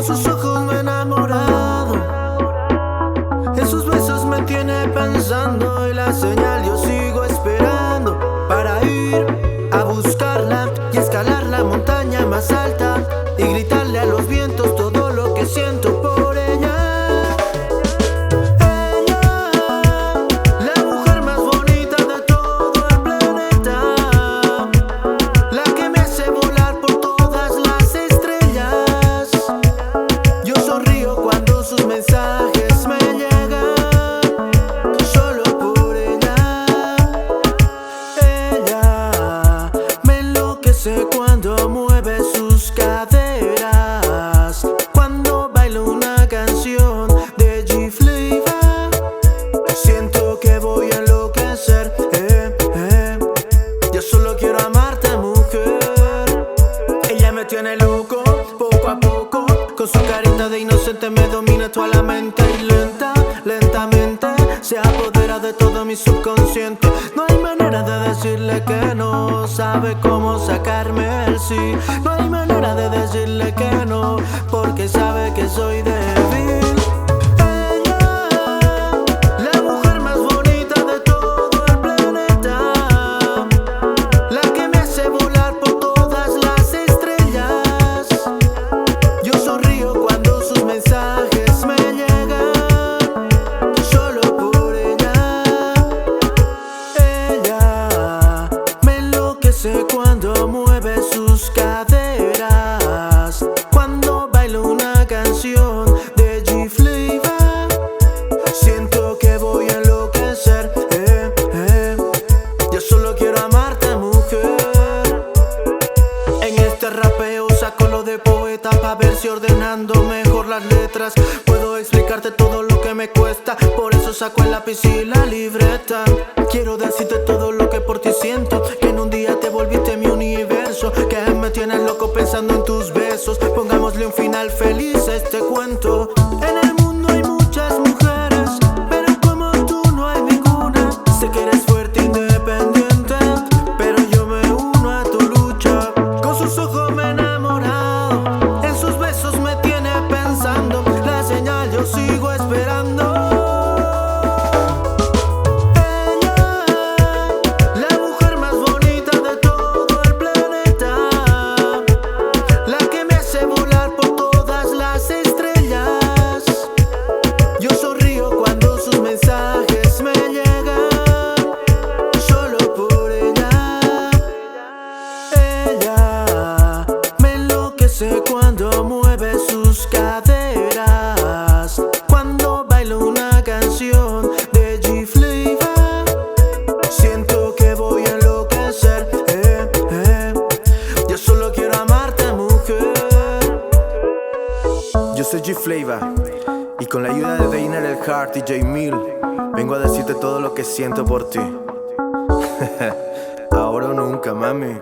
sus ojos me he enamorado, en sus besos me tiene pensando, y la señal yo sigo esperando para ir a buscarla y escalar la montaña más alta y gritarle a los vientos todo lo que siento por ella. La mujer más bonita de todo el planeta, la que me hace volar por todas las estrellas. Yo sonrío cuando sus mensajes me llegan, solo por ella. Ella me enloquece cuando mueve sus caderas, cuando bailo una canción de G-Flavor. Siento que voy a enloquecer, Yo solo quiero amarte, mujer. Ella me tiene loco, poco a poco, con su carita de inocente me domina toda la mente. Y lentamente se apodera de todo mi subconsciente. No hay manera de decirle que no, sabe cómo sacarme el sí. No hay manera de decirle que no, porque sabe que soy débil. La mujer más bonita de todo el planeta, la que me hace volar por todas las estrellas. Yo sonrío cuando sus mensajes me llegan, solo por ella. Ella me enloquece cuando mueve sus caderas, cuando bailo una canción de G-Flavor. Siento que voy a enloquecer, Yo solo quiero amarte, mujer. En este rapeo saco lo de poeta pa' ver si ordenando mejor las letras puedo explicarte todo lo que me cuesta. Por eso saco el lápiz y la libreta. Quiero decirte todo lo que por ti siento, que en un día te volviste mi universo, que me tienes loco pensando en tus besos. Pongámosle un final feliz a este cuento. En el mundo hay muchas mujeres, pero como tú no hay ninguna. Sé que eres fuerte e independiente, pero yo me uno a tu lucha. Con sus ojos me he enamorado, en sus besos me tiene pensando, la señal yo sigo esperando. La mujer más bonita de todo el planeta, la que me hace volar por todas las estrellas. Yo sonrío cuando sus mensajes me llegan, solo por ella. Ella me enloquece cuando mueve sus caderas, cuando bailo una canción de G-Flavor. Siento que voy a enloquecer, Yo solo quiero amarte, mujer. Yo soy G-Flavor y con la ayuda de Deiner el Heart y J Mill vengo a decirte todo lo que siento por ti. Ahora o nunca, mami.